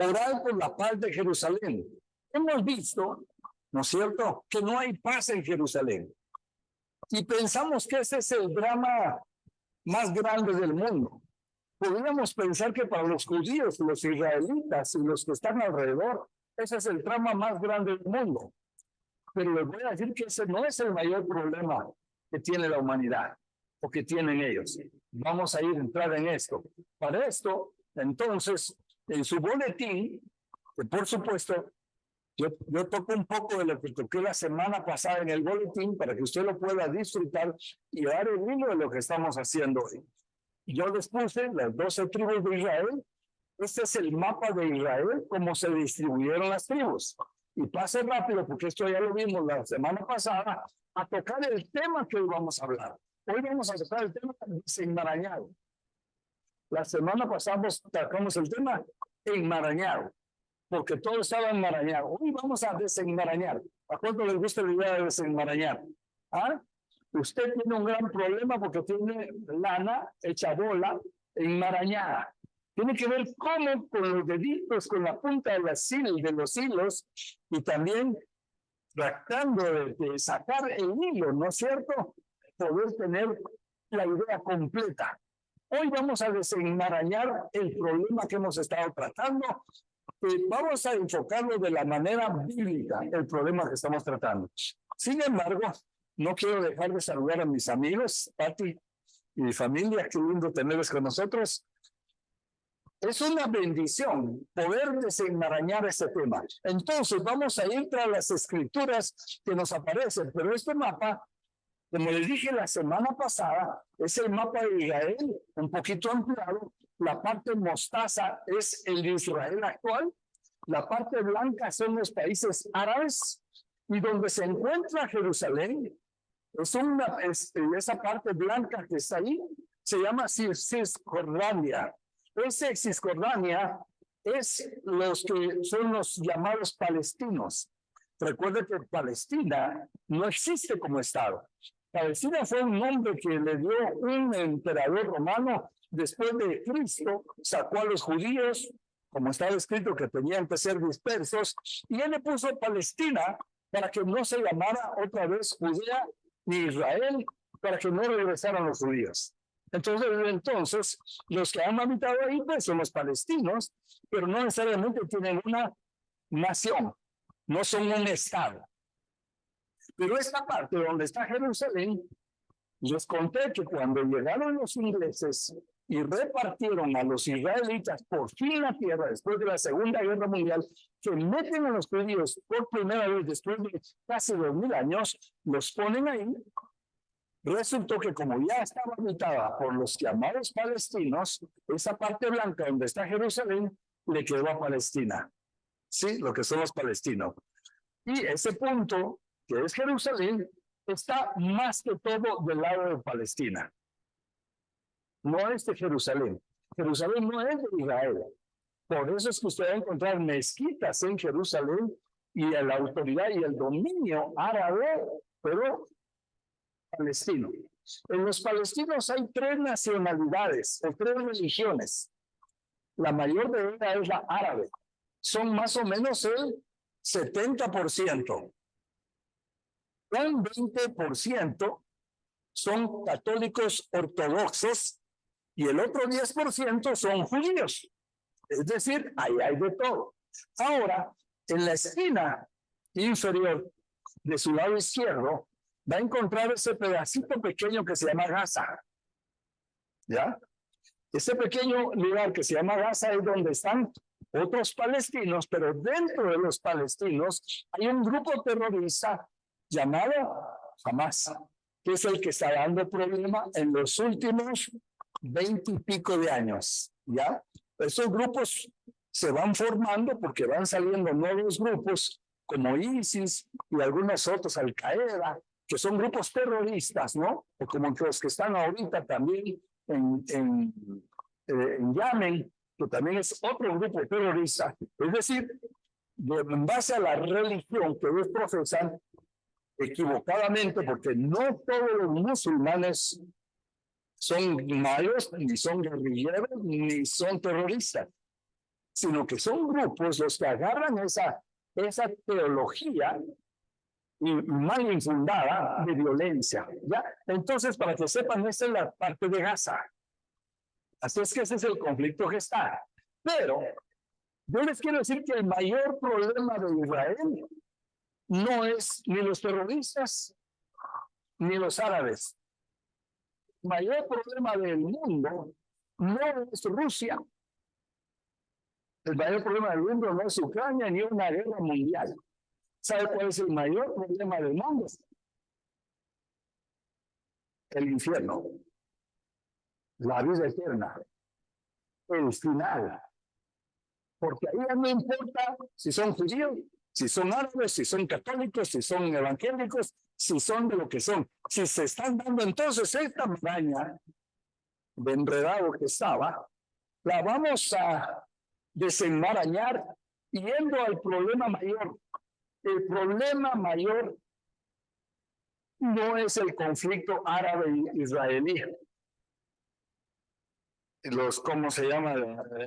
Orar por la paz de Jerusalén. Hemos visto, ¿no es cierto?, que no hay paz en Jerusalén. Y pensamos que ese es el drama más grande del mundo. Podríamos pensar que para los judíos, los israelitas y los que están alrededor, ese es el drama más grande del mundo. Pero les voy a decir que ese no es el mayor problema que tiene la humanidad o que tienen ellos. Vamos a entrar en esto. Para esto, entonces, en su boletín, que por supuesto, yo toco un poco de lo que toqué la semana pasada en el boletín para que usted lo pueda disfrutar y dar el hilo de lo que estamos haciendo hoy. Yo les puse las 12 tribus de Israel. Este es el mapa de Israel, cómo se distribuyeron las tribus. Y pase rápido, porque esto ya lo vimos la semana pasada, a tocar el tema que hoy vamos a hablar. Hoy vamos a tocar el tema desenmarañado. La semana pasada tocamos el tema enmarañado, porque todo estaba enmarañado. Hoy vamos a desenmarañar. ¿A cuánto les gusta la idea de desenmarañar? ¿Ah? Usted tiene un gran problema porque tiene lana hecha bola enmarañada. Tiene que ver cómo con los deditos, con la punta de los hilos y también tratando de sacar el hilo, ¿no es cierto? Poder tener la idea completa. Hoy vamos a desenmarañar el problema que hemos estado tratando. Vamos a enfocarlo de la manera bíblica, el problema que estamos tratando. Sin embargo, no quiero dejar de saludar a mis amigos, Pati y mi familia. Qué lindo tenerlos con nosotros. Es una bendición poder desenmarañar este tema. Entonces, vamos a ir tras las escrituras que nos aparecen. Pero este mapa, como les dije la semana pasada, es el mapa de Israel, un poquito ampliado. La parte mostaza es el de Israel actual. La parte blanca son los países árabes. Y donde se encuentra Jerusalén, esa parte blanca que está ahí, se llama Cisjordania. Ese Cisjordania es los que son los llamados palestinos. Recuerde que Palestina no existe como Estado. Palestina fue un nombre que le dio un emperador romano después de Cristo, sacó a los judíos, como estaba escrito que tenían que ser dispersos, y él le puso Palestina para que no se llamara otra vez Judea ni Israel, para que no regresaran los judíos. Entonces, los que han habitado ahí pues, son los palestinos, pero no necesariamente tienen una nación, no son un estado. Pero esta parte donde está Jerusalén, les conté que cuando llegaron los ingleses y repartieron a los israelitas por fin la tierra después de la Segunda Guerra Mundial, que meten a los judíos por primera vez después de casi 2000 años, los ponen ahí. Resultó que como ya estaba habitada por los llamados palestinos, esa parte blanca donde está Jerusalén le quedó a Palestina. Sí, lo que son los palestinos. Y ese punto, que es Jerusalén, está más que todo del lado de Palestina. No es de Jerusalén. Jerusalén no es de Israel. Por eso es que usted va a encontrar mezquitas en Jerusalén y la autoridad y el dominio árabe, pero palestino. En los palestinos hay 3 nacionalidades o 3 religiones. La mayor de ellas es la árabe. Son más o menos el 70%. Un 20% son católicos ortodoxos y el otro 10% son judíos. Es decir, ahí hay de todo. Ahora, en la esquina inferior de su lado izquierdo, va a encontrar ese pedacito pequeño que se llama Gaza. ¿Ya? Ese pequeño lugar que se llama Gaza es donde están otros palestinos, pero dentro de los palestinos hay un grupo terrorista llamado Hamas, que es el que está dando problema en los últimos 20 y pico de años. ¿Ya? Esos grupos se van formando porque van saliendo nuevos grupos como ISIS y algunos otros, Al-Qaeda, que son grupos terroristas, ¿no? O como los que están ahorita también en Yemen, que también es otro grupo terrorista. Es decir, en base a la religión que ellos profesan, equivocadamente, porque no todos los musulmanes son malos, ni son guerrilleros, ni son terroristas. sino que son grupos los que agarran esa teología mal infundada de violencia, ¿ya? Entonces, para que sepan, esta es la parte de Gaza. Así es que ese es el conflicto que está. Pero yo les quiero decir que el mayor problema de Israel no es ni los terroristas ni los árabes. El mayor problema del mundo no es Rusia. El mayor problema del mundo no es Ucrania ni una guerra mundial. ¿Sabe cuál es el mayor problema del mundo? El infierno, la vida eterna, el final. Porque ahí no importa si son judíos, si son árabes, si son católicos, si son evangélicos, si son de lo que son. Si se están dando entonces esta maraña de enredado que estaba, la vamos a desenmarañar yendo al problema mayor. El problema mayor no es el conflicto árabe-israelí. ¿Cómo se llama?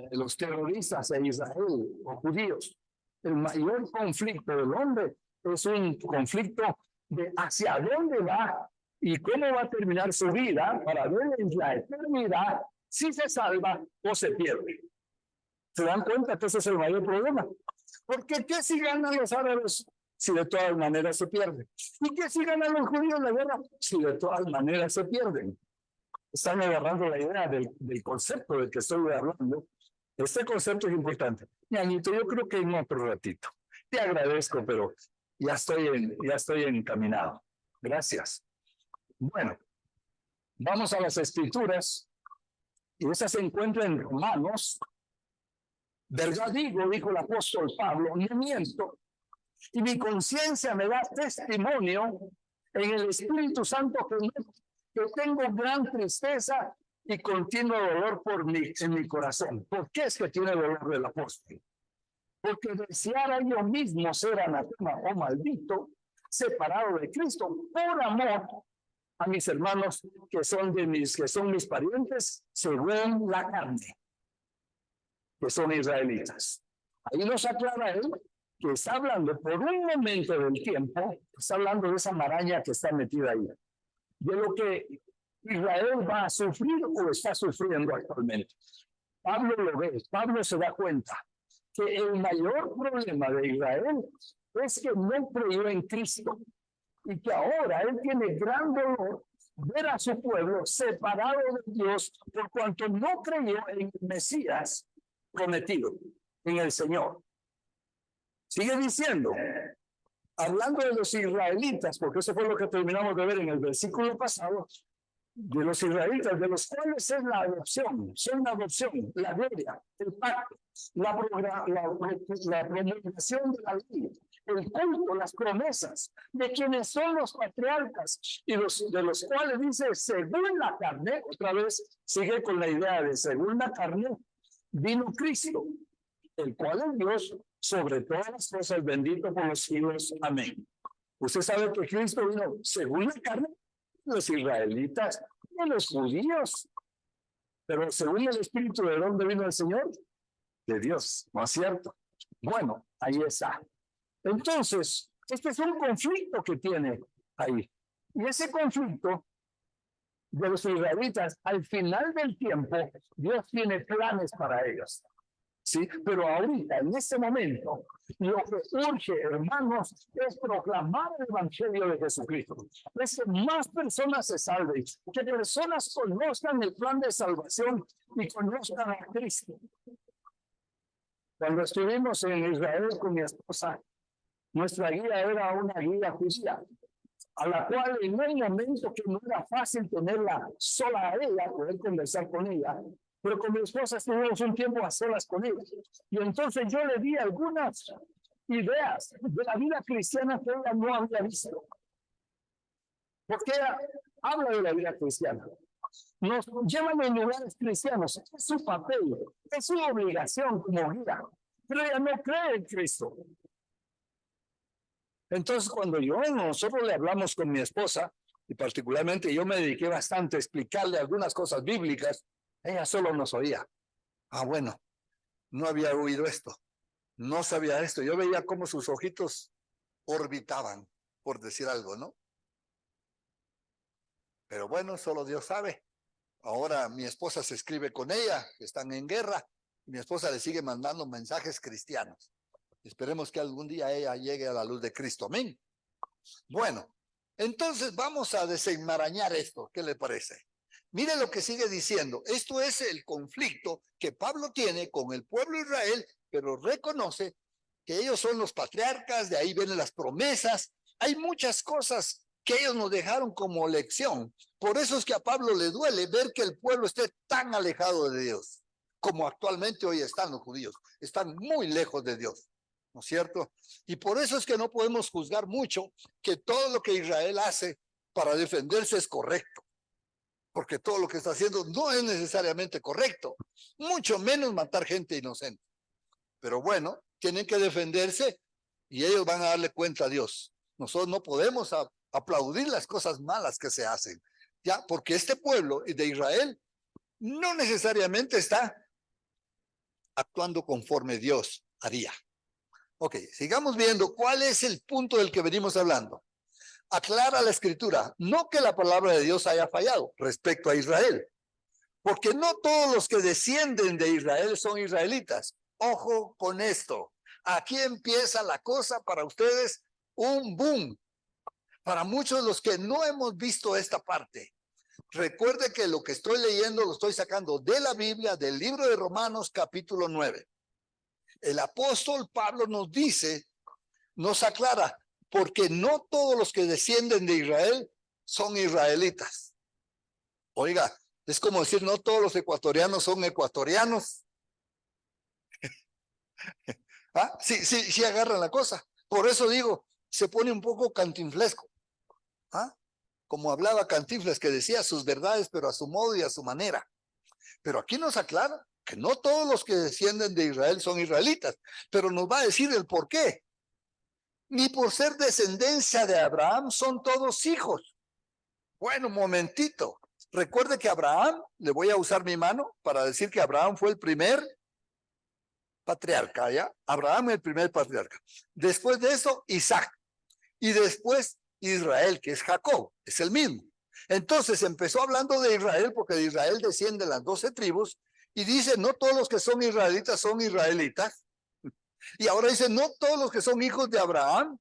Los terroristas de Israel o judíos. El mayor conflicto del hombre es un conflicto de hacia dónde va y cómo va a terminar su vida para ver en la eternidad si se salva o se pierde. ¿Se dan cuenta que ese es el mayor problema? Porque ¿qué si ganan los árabes si de todas maneras se pierden? ¿Y qué si ganan los judíos la guerra si de todas maneras se pierden? Están agarrando la idea del concepto del que estoy hablando. Este concepto es importante. Y Anito, yo creo que en otro ratito. Te agradezco, pero ya estoy encaminado. Gracias. Bueno, vamos a las Escrituras. Y esas se encuentran en Romanos. Verdad dijo el apóstol Pablo, no miento. Y mi conciencia me da testimonio en el Espíritu Santo que tengo gran tristeza y continuo dolor en mi corazón. ¿Por qué es que tiene dolor del apóstol? Porque deseara yo mismo ser anatema o maldito, separado de Cristo, por amor a mis hermanos que son mis parientes según la carne, que son israelitas. Ahí nos aclara él que está hablando por un momento del tiempo, está hablando de esa maraña que está metida ahí, de lo que Israel va a sufrir o está sufriendo actualmente. Pablo lo ve, Pablo se da cuenta que el mayor problema de Israel es que no creyó en Cristo y que ahora él tiene gran dolor ver a su pueblo separado de Dios por cuanto no creyó en el Mesías prometido, en el Señor. Sigue diciendo, hablando de los israelitas, porque eso fue lo que terminamos de ver en el versículo pasado, de los israelitas, de los cuales es la adopción, son la adopción, la gloria, el pacto, la promulgación de la ley, el culto, las promesas, de quienes son los patriarcas, y de los cuales dice, según la carne, otra vez sigue con la idea de según la carne, vino Cristo, el cual es Dios sobre todas las cosas, bendito por los siglos. Amén. Usted sabe que Cristo vino según la carne, los israelitas y los judíos, pero según el Espíritu, ¿de dónde vino el Señor? De Dios, ¿no es cierto? Bueno, ahí está. Entonces, este es un conflicto que tiene ahí. Y ese conflicto de los israelitas, al final del tiempo, Dios tiene planes para ellos. ¿Sí? Pero ahorita, en este momento, lo que urge, hermanos, es proclamar el Evangelio de Jesucristo. Es que más personas se salven, que personas conozcan el plan de salvación y conozcan a Cristo. Cuando estuvimos en Israel con mi esposa, nuestra guía era una guía judía, a la cual en un momento que no era fácil tenerla sola a ella, poder conversar con ella, pero con mi esposa estuvimos un tiempo a solas con ella. Y entonces yo le di algunas ideas de la vida cristiana que ella no había visto. Porque ella habla de la vida cristiana. Nos llevan en lugares cristianos. Es su papel, es su obligación como guía. Pero ella no cree en Cristo. Entonces cuando nosotros le hablamos con mi esposa, y particularmente yo me dediqué bastante a explicarle algunas cosas bíblicas, ella solo nos oía. Ah, bueno, no había oído esto, no sabía esto. Yo veía cómo sus ojitos orbitaban, por decir algo, ¿no? Pero bueno, solo Dios sabe. Ahora mi esposa se escribe con ella, están en guerra, y mi esposa le sigue mandando mensajes cristianos. Esperemos que algún día ella llegue a la luz de Cristo. Amén. Bueno, entonces vamos a desenmarañar esto. ¿Qué le parece? Mire lo que sigue diciendo. Esto es el conflicto que Pablo tiene con el pueblo de Israel, pero reconoce que ellos son los patriarcas, de ahí vienen las promesas. Hay muchas cosas que ellos nos dejaron como lección. Por eso es que a Pablo le duele ver que el pueblo esté tan alejado de Dios, como actualmente hoy están los judíos. Están muy lejos de Dios, ¿no es cierto? Y por eso es que no podemos juzgar mucho que todo lo que Israel hace para defenderse es correcto, porque todo lo que está haciendo no es necesariamente correcto, mucho menos matar gente inocente. Pero bueno, tienen que defenderse y ellos van a darle cuenta a Dios. Nosotros no podemos aplaudir las cosas malas que se hacen, ya, porque este pueblo de Israel no necesariamente está actuando conforme Dios haría. Ok, sigamos viendo cuál es el punto del que venimos hablando. Aclara la escritura, no que la palabra de Dios haya fallado respecto a Israel, porque no todos los que descienden de Israel son israelitas. Ojo con esto. Aquí empieza la cosa para ustedes, un boom. Para muchos de los que no hemos visto esta parte. Recuerde que lo que estoy leyendo lo estoy sacando de la Biblia, del libro de Romanos capítulo 9. El apóstol Pablo nos dice, nos aclara, porque no todos los que descienden de Israel son israelitas. Oiga, es como decir, no todos los ecuatorianos son ecuatorianos. ¿Ah? Sí, agarran la cosa. Por eso digo, se pone un poco cantinflesco. ¿Ah? Como hablaba Cantinflas, que decía sus verdades, pero a su modo y a su manera. Pero aquí nos aclara que no todos los que descienden de Israel son israelitas, pero nos va a decir el por qué. Ni por ser descendencia de Abraham son todos hijos. Bueno, un momentito. Recuerde que Abraham, le voy a usar mi mano para decir que Abraham fue el primer patriarca, ¿ya? Abraham el primer patriarca. Después de eso, Isaac. Y después Israel, que es Jacob, es el mismo. Entonces empezó hablando de Israel, porque de Israel descienden las 12 tribus, y dice, no todos los que son israelitas. Y ahora dice, no todos los que son hijos de Abraham,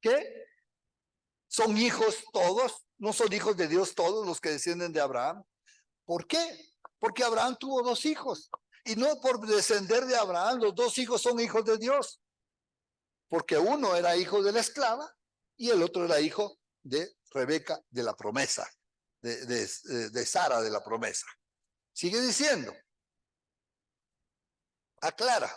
¿qué? Son hijos todos, no son hijos de Dios todos los que descienden de Abraham. ¿Por qué? Porque Abraham tuvo 2 hijos. Y no por descender de Abraham, los 2 hijos son hijos de Dios. Porque uno era hijo de la esclava y el otro era hijo de Rebeca de la promesa, de Sara de la promesa. Sigue diciendo, aclara,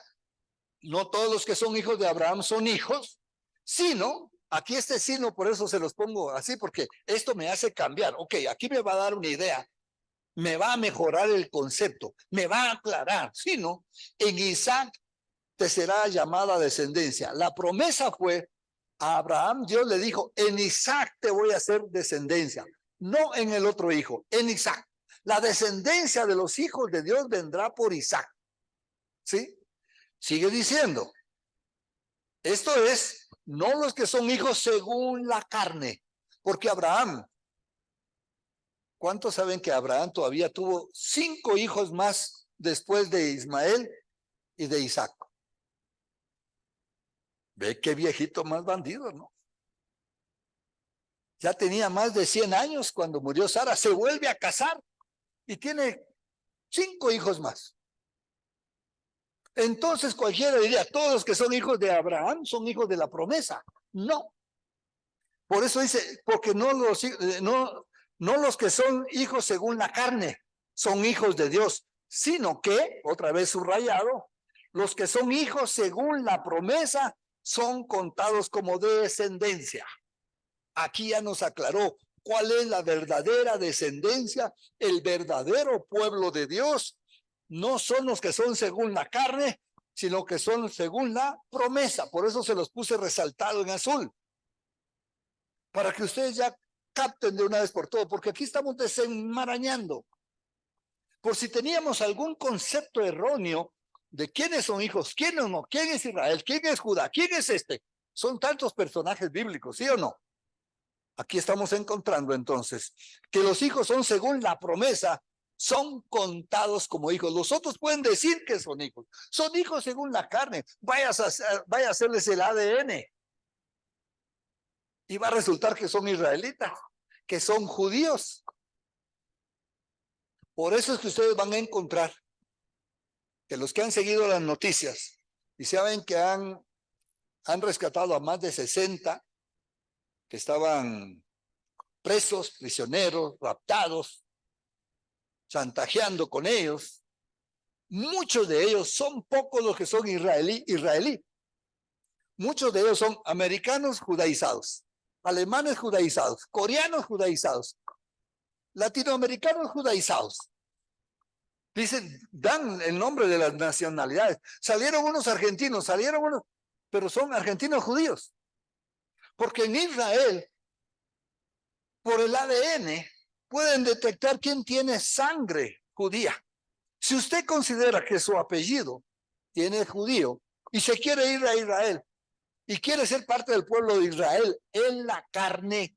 no todos los que son hijos de Abraham son hijos, sino, aquí este sino, por eso se los pongo así, porque esto me hace cambiar. Ok, aquí me va a dar una idea, me va a mejorar el concepto, me va a aclarar, sino, en Isaac te será llamada descendencia. La promesa fue a Abraham, Dios le dijo, en Isaac te voy a hacer descendencia, no en el otro hijo, en Isaac. La descendencia de los hijos de Dios vendrá por Isaac. ¿Sí? Sigue diciendo, esto es, no los que son hijos según la carne, porque Abraham, ¿cuántos saben que Abraham todavía tuvo 5 hijos más después de Ismael y de Isaac? Ve qué viejito más bandido, ¿no? Ya tenía más de 100 años cuando murió Sara, se vuelve a casar y tiene 5 hijos más. Entonces cualquiera diría, todos los que son hijos de Abraham son hijos de la promesa. No. Por eso dice, porque no los que son hijos según la carne son hijos de Dios, sino que, otra vez subrayado, los que son hijos según la promesa son contados como descendencia. Aquí ya nos aclaró cuál es la verdadera descendencia, el verdadero pueblo de Dios. No son los que son según la carne, sino que son según la promesa. Por eso se los puse resaltado en azul. Para que ustedes ya capten de una vez por todo, porque aquí estamos desenmarañando. Por si teníamos algún concepto erróneo de quiénes son hijos, quiénes no, quién es Israel, quién es Judá, quién es este. Son tantos personajes bíblicos, ¿sí o no? Aquí estamos encontrando entonces que los hijos son según la promesa, son contados como hijos. Los otros pueden decir que son hijos según la carne. Vaya a hacerles el ADN y va a resultar que son israelitas, que son judíos. Por eso es que ustedes van a encontrar que los que han seguido las noticias y saben que han rescatado a más de 60 que estaban presos, prisioneros, raptados, chantajeando con ellos. Muchos de ellos son pocos los que son israelí. Muchos de ellos son americanos judaizados, alemanes judaizados, coreanos judaizados, latinoamericanos judaizados. Dicen, dan el nombre de las nacionalidades. Salieron unos argentinos, pero son argentinos judíos. Porque en Israel, por el ADN, pueden detectar quién tiene sangre judía. Si usted considera que su apellido tiene judío y se quiere ir a Israel y quiere ser parte del pueblo de Israel en la carne,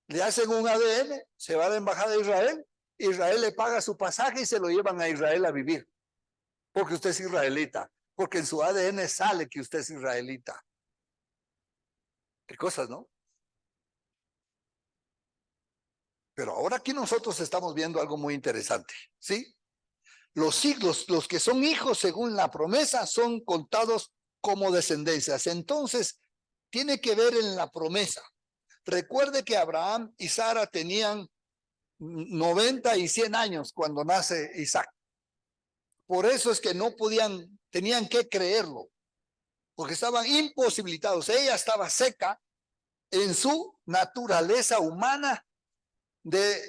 le hacen un ADN, se va a la embajada de Israel, Israel le paga su pasaje y se lo llevan a Israel a vivir, porque usted es israelita, porque en su ADN sale que usted es israelita. Qué cosas, ¿no? Pero ahora aquí nosotros estamos viendo algo muy interesante, ¿sí? Los hijos, los que son hijos según la promesa, son contados como descendencias. Entonces, tiene que ver en la promesa. Recuerde que Abraham y Sara tenían 90 y 100 años cuando nace Isaac. Por eso es que no podían, tenían que creerlo, porque estaban imposibilitados. Ella estaba seca en su naturaleza humana de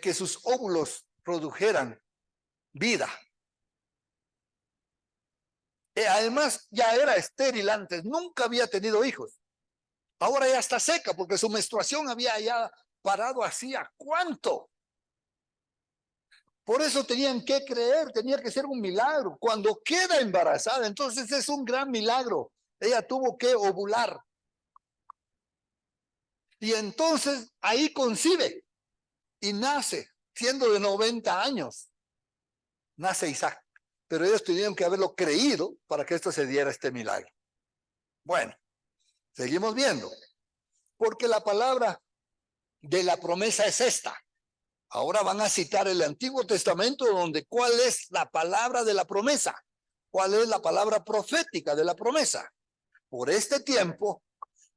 que sus óvulos produjeran vida. Además, ya era estéril antes, nunca había tenido hijos. Ahora ya está seca porque su menstruación había ya parado hacía cuánto. Por eso tenían que creer, tenía que ser un milagro. Cuando queda embarazada, entonces es un gran milagro. Ella tuvo que ovular. Y entonces ahí concibe y nace, siendo de 90 años. Nace Isaac. Pero ellos tuvieron que haberlo creído para que esto se diera este milagro. Bueno, seguimos viendo. Porque la palabra de la promesa es esta. Ahora van a citar el Antiguo Testamento donde cuál es la palabra de la promesa, cuál es la palabra profética de la promesa. Por este tiempo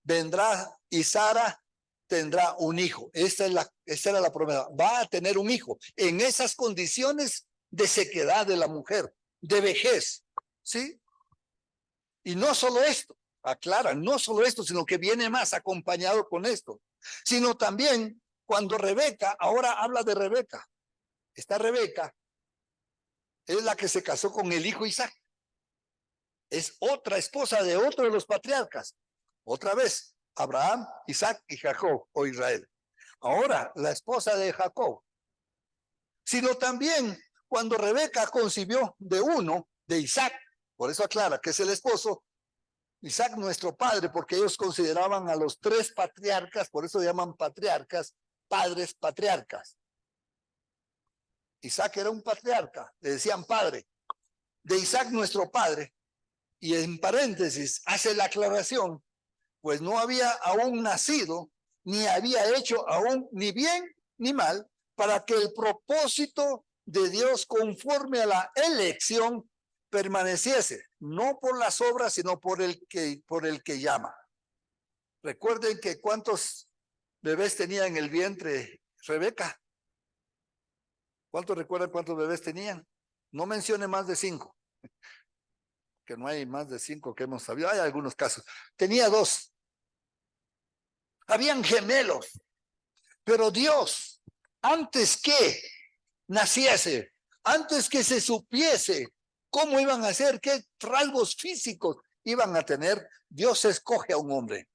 vendrá y Sara tendrá un hijo. Esta era la promesa. Va a tener un hijo en esas condiciones de sequedad de la mujer, de vejez, ¿sí? Y no solo esto, aclara, no solo esto, sino que viene más acompañado con esto, sino también cuando Rebeca, ahora habla de Rebeca, esta Rebeca es la que se casó con el hijo Isaac, es otra esposa de otro de los patriarcas, otra vez, Abraham, Isaac y Jacob, o Israel. Ahora, la esposa de Jacob, sino también cuando Rebeca concibió de uno, de Isaac, por eso aclara que es el esposo, Isaac nuestro padre, porque ellos consideraban a los tres patriarcas, por eso llaman patriarcas, padres patriarcas. Isaac era un patriarca, le decían padre. De Isaac nuestro padre, y en paréntesis hace la aclaración, pues no había aún nacido, ni había hecho aún ni bien ni mal, para que el propósito de Dios conforme a la elección permaneciese, no por las obras, sino por el que llama. Recuerden que cuántos bebés tenía en el vientre Rebeca. ¿Cuántos recuerdan cuántos bebés tenían? No mencione más de 5. Que no hay más de 5 que hemos sabido. Hay algunos casos. Tenía 2. Habían gemelos. Pero Dios, antes que naciese, antes que se supiese cómo iban a ser, qué rasgos físicos iban a tener, Dios escoge a un hombre.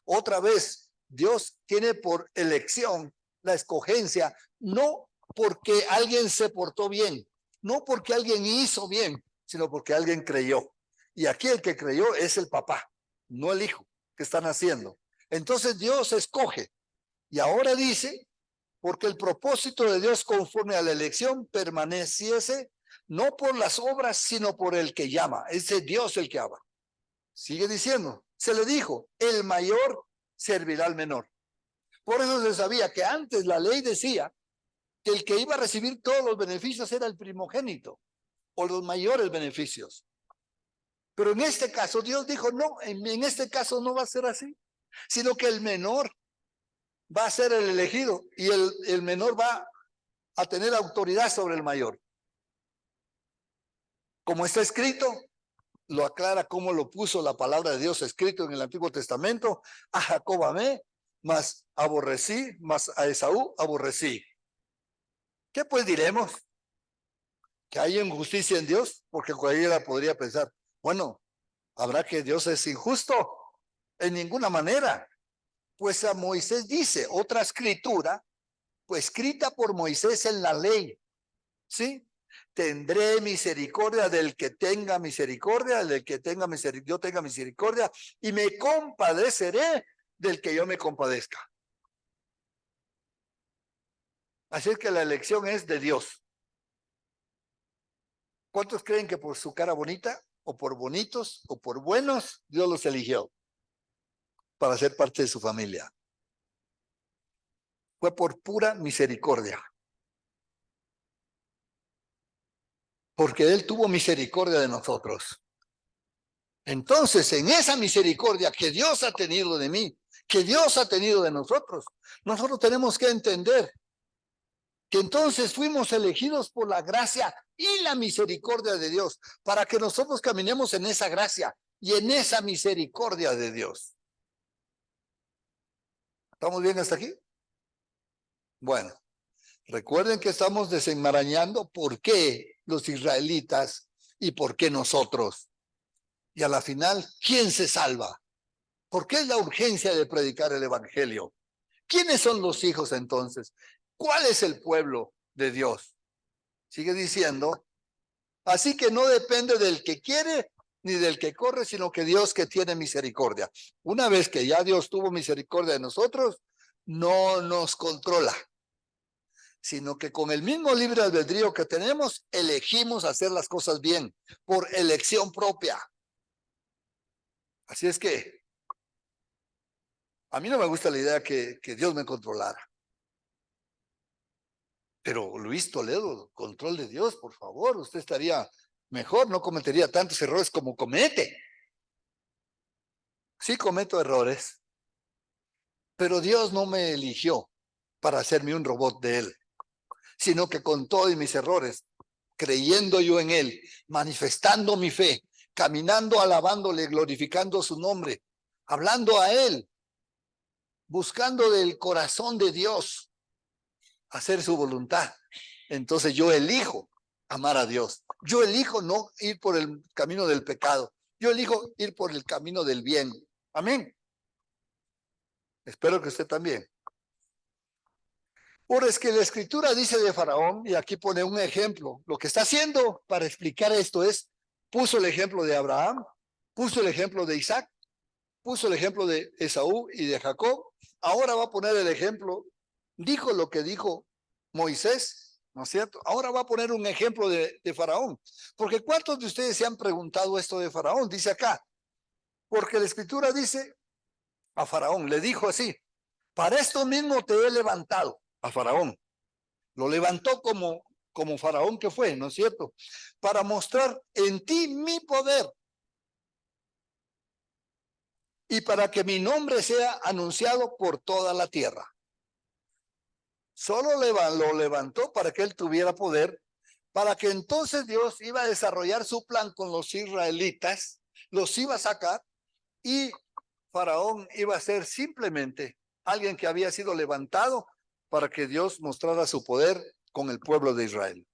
Otra vez, Dios tiene por elección la escogencia, no porque alguien se portó bien, no porque alguien hizo bien, sino porque alguien creyó. Y aquí el que creyó es el papá, no el hijo que están haciendo. Entonces Dios escoge. Y ahora dice, porque el propósito de Dios conforme a la elección permaneciese no por las obras, sino por el que llama. Ese Dios el que ama. Sigue diciendo, se le dijo, el mayor servirá al menor. Por eso se sabía que antes la ley decía que el que iba a recibir todos los beneficios era el primogénito o los mayores beneficios. Pero en este caso Dios dijo, no, en este caso no va a ser así, sino que el menor va a ser el elegido y el menor va a tener autoridad sobre el mayor. Como está escrito, lo aclara cómo lo puso la palabra de Dios escrito en el Antiguo Testamento, a Jacob amé, mas aborrecí, mas a Esaú aborrecí. ¿Qué pues diremos? ¿Que hay injusticia en Dios? Porque cualquiera podría pensar, bueno, ¿habrá que Dios es injusto? En ninguna manera. Pues a Moisés dice, otra escritura, pues escrita por Moisés en la ley, ¿sí? Tendré misericordia del que tenga misericordia, del que tenga misericordia, yo tenga misericordia, y me compadeceré del que yo me compadezca. Así es que la elección es de Dios. ¿Cuántos creen que por su cara bonita, o por bonitos, o por buenos, Dios los eligió para ser parte de su familia? Fue por pura misericordia. Porque Él tuvo misericordia de nosotros. Entonces, en esa misericordia que Dios ha tenido de mí, que Dios ha tenido de nosotros, nosotros tenemos que entender que entonces fuimos elegidos por la gracia y la misericordia de Dios, para que nosotros caminemos en esa gracia y en esa misericordia de Dios. ¿Estamos bien hasta aquí? Bueno, recuerden que estamos desenmarañando por qué los israelitas y por qué nosotros. Y a la final, ¿quién se salva? ¿Por qué es la urgencia de predicar el evangelio? ¿Quiénes son los hijos entonces? ¿Cuál es el pueblo de Dios? Sigue diciendo, así que no depende del que quiere ni del que corre, sino que Dios que tiene misericordia. Una vez que ya Dios tuvo misericordia de nosotros, no nos controla, sino que con el mismo libre albedrío que tenemos, elegimos hacer las cosas bien, por elección propia. Así es que a mí no me gusta la idea que Dios me controlara. Pero Luis Toledo, control de Dios, por favor, usted estaría mejor, no cometería tantos errores como comete. Sí cometo errores, pero Dios no me eligió para hacerme un robot de Él, sino que con todos mis errores, creyendo yo en Él, manifestando mi fe, caminando, alabándole, glorificando su nombre, hablando a Él, buscando del corazón de Dios, hacer su voluntad. Entonces yo elijo amar a Dios. Yo elijo no ir por el camino del pecado. Yo elijo ir por el camino del bien. Amén. Espero que usted también. Por es que la escritura dice de Faraón, y aquí pone un ejemplo. Lo que está haciendo para explicar esto es, puso el ejemplo de Abraham, puso el ejemplo de Isaac, puso el ejemplo de Esaú y de Jacob. Ahora va a poner el ejemplo, dijo lo que dijo Moisés, ¿no es cierto? Ahora va a poner un ejemplo de Faraón. Porque ¿cuántos de ustedes se han preguntado esto de Faraón? Dice acá, porque la escritura dice a Faraón, le dijo así, para esto mismo te he levantado, a Faraón. Lo levantó como Faraón que fue, ¿no es cierto? Para mostrar en ti mi poder y para que mi nombre sea anunciado por toda la tierra. Solo lo levantó para que él tuviera poder, para que entonces Dios iba a desarrollar su plan con los israelitas, los iba a sacar y Faraón iba a ser simplemente alguien que había sido levantado para que Dios mostrara su poder con el pueblo de Israel.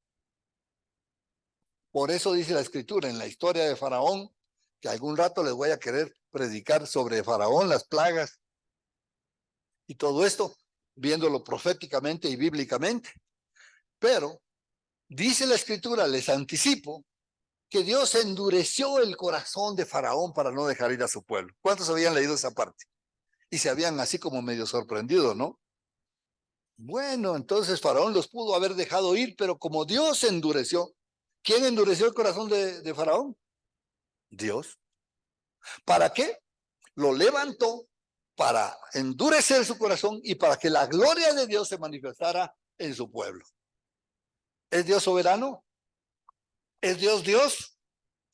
Por eso dice la escritura en la historia de Faraón, que algún rato les voy a querer predicar sobre Faraón, las plagas y todo esto, viéndolo proféticamente y bíblicamente. Pero dice la Escritura, les anticipo, que Dios endureció el corazón de Faraón para no dejar ir a su pueblo. ¿Cuántos habían leído esa parte? Y se habían así como medio sorprendido, ¿no? Bueno, entonces Faraón los pudo haber dejado ir, pero como Dios endureció, ¿quién endureció el corazón de Faraón? Dios. ¿Para qué? Lo levantó para endurecer su corazón y para que la gloria de Dios se manifestara en su pueblo. ¿Es Dios soberano? ¿Es Dios Dios?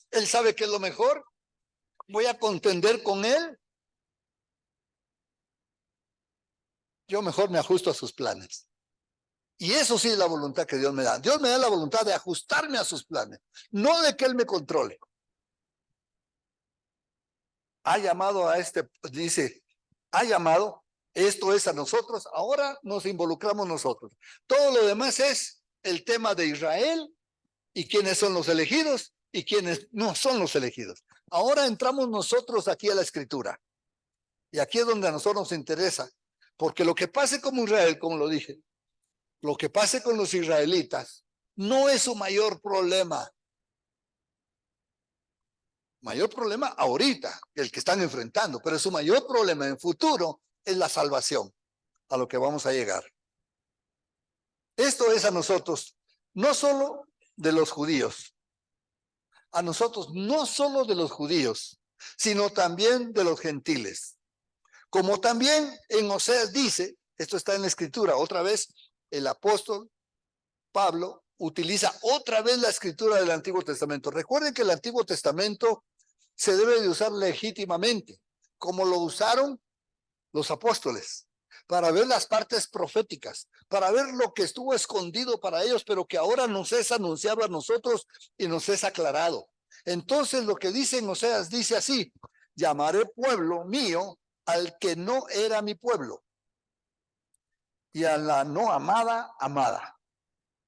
¿Él sabe qué es lo mejor? ¿Voy a contender con él? Yo mejor me ajusto a sus planes. Y eso sí es la voluntad que Dios me da. Dios me da la voluntad de ajustarme a sus planes, no de que Él me controle. Ha llamado a dice, ha llamado, esto es a nosotros, ahora nos involucramos nosotros. Todo lo demás es el tema de Israel y quiénes son los elegidos y quiénes no son los elegidos. Ahora entramos nosotros aquí a la Escritura. Y aquí es donde a nosotros nos interesa, porque lo que pase con Israel, como lo dije, lo que pase con los israelitas no es su mayor problema. Mayor problema ahorita, el que están enfrentando, pero su mayor problema en futuro es la salvación, a lo que vamos a llegar. Esto es a nosotros, no solo de los judíos, a nosotros no solo de los judíos, sino también de los gentiles. Como también en Oseas dice, esto está en la Escritura, otra vez el apóstol Pablo utiliza otra vez la escritura del Antiguo Testamento. Recuerden que el Antiguo Testamento se debe de usar legítimamente, como lo usaron los apóstoles, para ver las partes proféticas, para ver lo que estuvo escondido para ellos, pero que ahora nos es anunciado a nosotros y nos es aclarado. Entonces lo que dice en Oseas dice así: llamaré pueblo mío al que no era mi pueblo, y a la no amada, amada.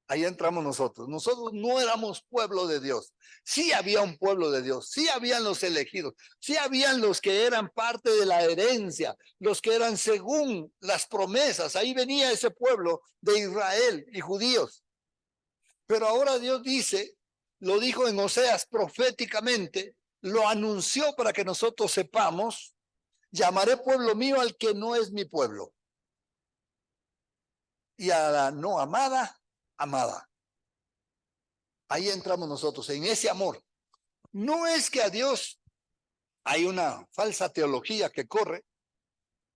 Ahí entramos nosotros. Nosotros no éramos pueblo de Dios. Sí había un pueblo de Dios, sí habían los elegidos, sí habían los que eran parte de la herencia, los que eran según las promesas. Ahí venía ese pueblo de Israel y judíos. Pero ahora Dios dice, lo dijo en Oseas proféticamente, lo anunció para que nosotros sepamos: llamaré pueblo mío al que no es mi pueblo, y a la no amada, amada. Ahí entramos nosotros, en ese amor. No es que a Dios, hay una falsa teología que corre,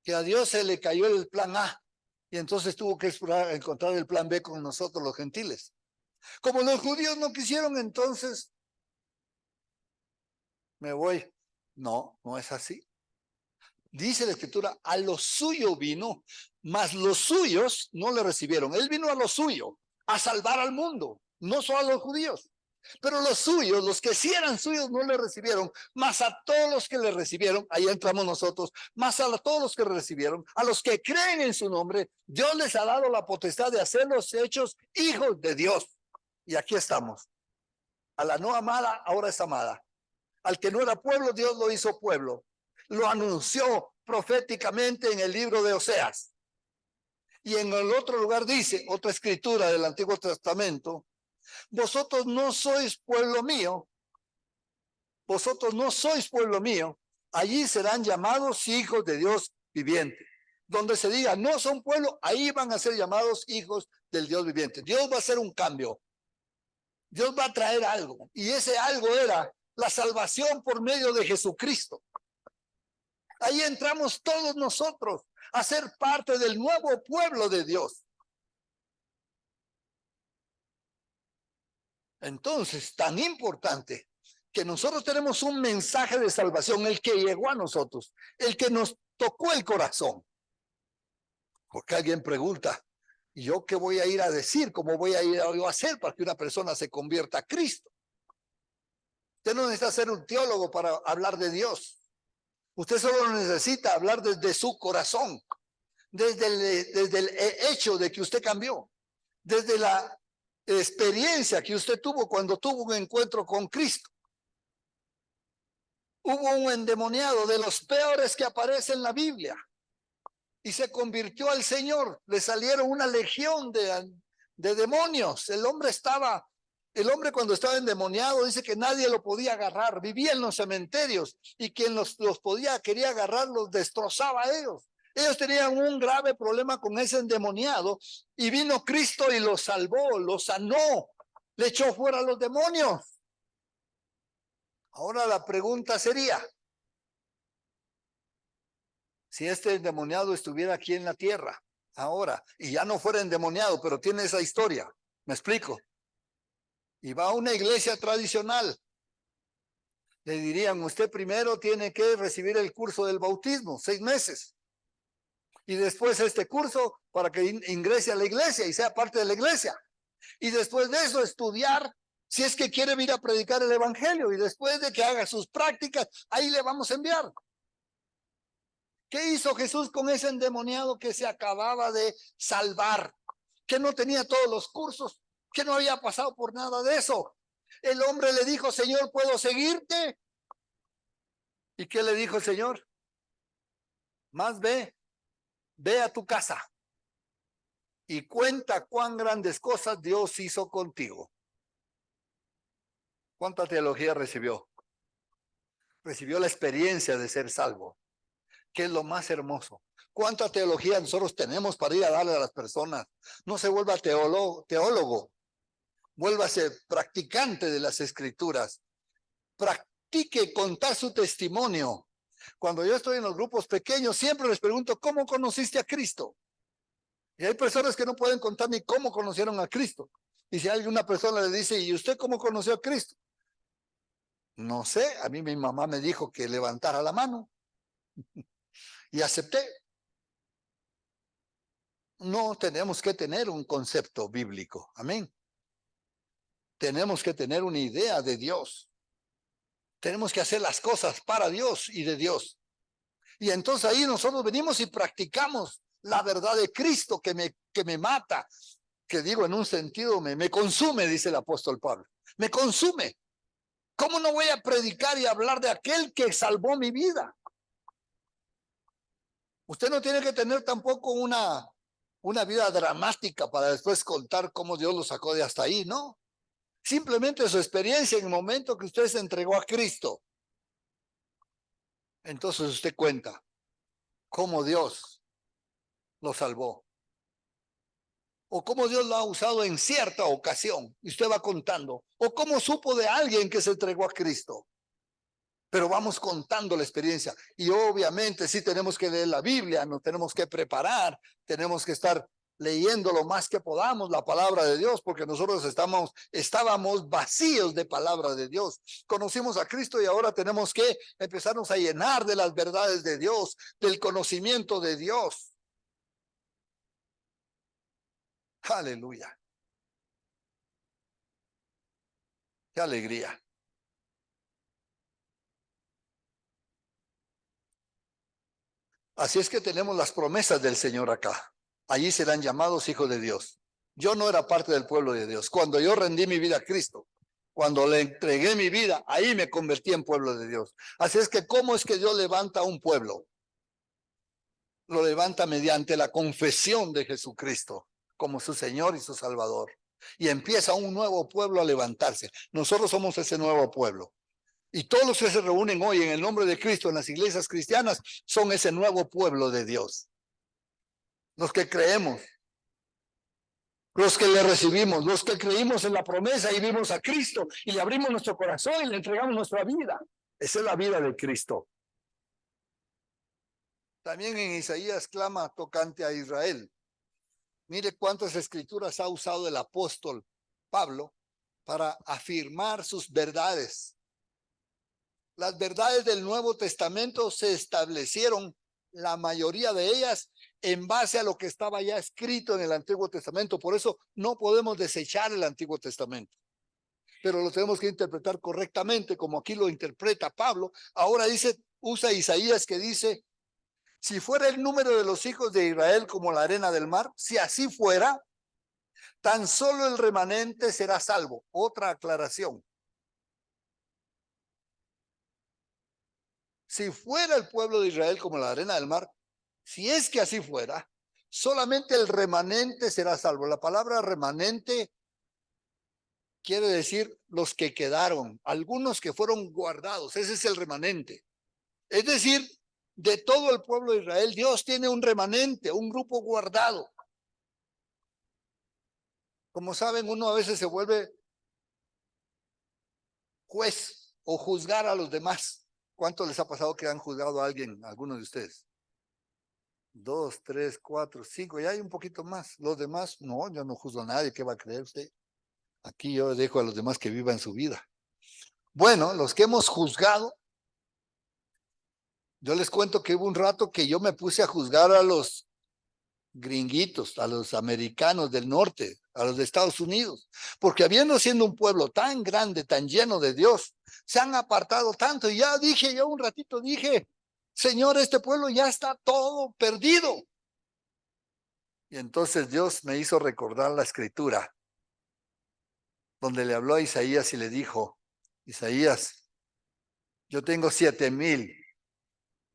que a Dios se le cayó el plan A y entonces tuvo que explorar, encontrar el plan B con nosotros los gentiles. Como los judíos no quisieron, entonces me voy. No, no es así. Dice la Escritura, a lo suyo vino, mas los suyos no le recibieron. Él vino a lo suyo, a salvar al mundo, no solo a los judíos. Pero los suyos, los que sí eran suyos, no le recibieron, más a todos los que le recibieron, ahí entramos nosotros, más a todos los que le recibieron, a los que creen en su nombre, Dios les ha dado la potestad de hacerlos hechos hijos de Dios. Y aquí estamos. A la no amada, ahora es amada. Al que no era pueblo, Dios lo hizo pueblo. Lo anunció proféticamente en el libro de Oseas. Y en el otro lugar dice, otra escritura del Antiguo Testamento: vosotros no sois pueblo mío, vosotros no sois pueblo mío, allí serán llamados hijos de Dios viviente. Donde se diga no son pueblo, ahí van a ser llamados hijos del Dios viviente. Dios va a hacer un cambio, Dios va a traer algo, y ese algo era la salvación por medio de Jesucristo. Ahí entramos todos nosotros a ser parte del nuevo pueblo de Dios. Entonces, tan importante que nosotros tenemos un mensaje de salvación, el que llegó a nosotros, el que nos tocó el corazón. Porque alguien pregunta, ¿yo qué voy a ir a decir? ¿Cómo voy a ir a hacer para que una persona se convierta a Cristo? Usted no necesita ser un teólogo para hablar de Dios. Usted solo necesita hablar desde su corazón, desde el hecho de que usted cambió, desde la experiencia que usted tuvo cuando tuvo un encuentro con Cristo. Hubo un endemoniado de los peores que aparece en la Biblia y se convirtió al Señor. Le salieron una legión de demonios. El hombre cuando estaba endemoniado dice que nadie lo podía agarrar, vivía en los cementerios y quien los quería agarrar, los destrozaba a ellos. Ellos tenían un grave problema con ese endemoniado y vino Cristo y los salvó, los sanó, le echó fuera a los demonios. Ahora la pregunta sería, si este endemoniado estuviera aquí en la tierra ahora y ya no fuera endemoniado, pero tiene esa historia, ¿me explico? Y va a una iglesia tradicional, le dirían, usted primero tiene que recibir el curso del bautismo, 6 meses. Y después este curso para que ingrese a la iglesia y sea parte de la iglesia. Y después de eso estudiar si es que quiere ir a predicar el evangelio. Y después de que haga sus prácticas, ahí le vamos a enviar. ¿Qué hizo Jesús con ese endemoniado que se acababa de salvar? Que no tenía todos los cursos, que no había pasado por nada de eso. El hombre le dijo, Señor, ¿puedo seguirte? ¿Y qué le dijo el Señor? Más ve a tu casa y cuenta cuán grandes cosas Dios hizo contigo. ¿Cuánta teología recibió? Recibió la experiencia de ser salvo, que es lo más hermoso. ¿Cuánta teología nosotros tenemos para ir a darle a las personas? No se vuelva teólogo, vuélvase practicante de las escrituras. Practique contar su testimonio. Cuando yo estoy en los grupos pequeños, siempre les pregunto, ¿cómo conociste a Cristo? Y hay personas que no pueden contar ni cómo conocieron a Cristo. Y si alguna persona le dice, ¿y usted cómo conoció a Cristo? No sé, a mí mi mamá me dijo que levantara la mano y acepté. No tenemos que tener un concepto bíblico, amén. Tenemos que tener una idea de Dios. Tenemos que hacer las cosas para Dios y de Dios. Y entonces ahí nosotros venimos y practicamos la verdad de Cristo que me mata, que digo en un sentido me consume, dice el apóstol Pablo. Me consume. ¿Cómo no voy a predicar y hablar de aquel que salvó mi vida? Usted no tiene que tener tampoco una vida dramática para después contar cómo Dios lo sacó de hasta ahí, ¿no? Simplemente su experiencia en el momento que usted se entregó a Cristo. Entonces usted cuenta cómo Dios lo salvó. O cómo Dios lo ha usado en cierta ocasión. Y usted va contando. O cómo supo de alguien que se entregó a Cristo. Pero vamos contando la experiencia. Y obviamente sí tenemos que leer la Biblia, nos tenemos que preparar, tenemos que estar leyendo lo más que podamos la palabra de Dios, porque nosotros estábamos vacíos de palabra de Dios. Conocimos a Cristo y ahora tenemos que empezarnos a llenar de las verdades de Dios, del conocimiento de Dios. Aleluya. Qué alegría. Así es que tenemos las promesas del Señor acá. Allí serán llamados hijos de Dios. Yo no era parte del pueblo de Dios. Cuando yo rendí mi vida a Cristo, cuando le entregué mi vida, ahí me convertí en pueblo de Dios. Así es que, ¿cómo es que Dios levanta un pueblo? Lo levanta mediante la confesión de Jesucristo como su Señor y su Salvador. Y empieza un nuevo pueblo a levantarse. Nosotros somos ese nuevo pueblo. Y todos los que se reúnen hoy en el nombre de Cristo en las iglesias cristianas son ese nuevo pueblo de Dios. Los que creemos, los que le recibimos, los que creímos en la promesa y vimos a Cristo y le abrimos nuestro corazón y le entregamos nuestra vida. Esa es la vida de Cristo. También en Isaías clama tocante a Israel. Mire cuántas escrituras ha usado el apóstol Pablo para afirmar sus verdades. Las verdades del Nuevo Testamento se establecieron, la mayoría de ellas, en base a lo que estaba ya escrito en el Antiguo Testamento. Por eso no podemos desechar el Antiguo Testamento, pero lo tenemos que interpretar correctamente, como aquí lo interpreta Pablo. Ahora usa Isaías que dice, si fuera el número de los hijos de Israel como la arena del mar, si así fuera, tan solo el remanente será salvo. Otra aclaración. Si fuera el pueblo de Israel como la arena del mar, si es que así fuera, solamente el remanente será salvo. La palabra remanente quiere decir los que quedaron, algunos que fueron guardados. Ese es el remanente. Es decir, de todo el pueblo de Israel, Dios tiene un remanente, un grupo guardado. Como saben, uno a veces se vuelve juez o juzgar a los demás. ¿Cuánto les ha pasado que han juzgado a alguien, a algunos de ustedes? 2, 3, 4, 5, ya hay un poquito más. Los demás, no, yo no juzgo a nadie. ¿Qué va a creer usted? Aquí yo dejo a los demás que vivan su vida. Bueno, los que hemos juzgado, yo les cuento que hubo un rato que yo me puse a juzgar a los gringuitos, a los americanos del norte, a los de Estados Unidos, porque habiendo siendo un pueblo tan grande, tan lleno de Dios, se han apartado tanto. Y ya dije, yo un ratito dije, Señor, este pueblo ya está todo perdido. Y entonces Dios me hizo recordar la escritura, donde le habló a Isaías y le dijo, Isaías, yo tengo 7,000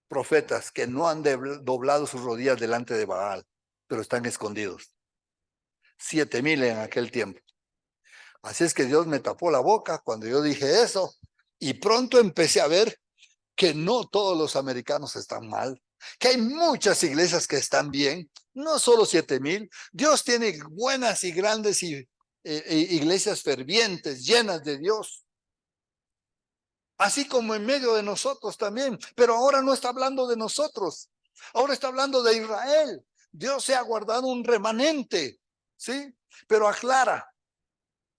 profetas que no han doblado sus rodillas delante de Baal, pero están escondidos. 7,000 en aquel tiempo. Así es que Dios me tapó la boca cuando yo dije eso, y pronto empecé a ver que no todos los americanos están mal, que hay muchas iglesias que están bien, no solo 7,000. Dios tiene buenas y grandes iglesias fervientes, llenas de Dios, así como en medio de nosotros también. Pero ahora no está hablando de nosotros, ahora está hablando de Israel. Dios se ha guardado un remanente, ¿sí? Pero aclara,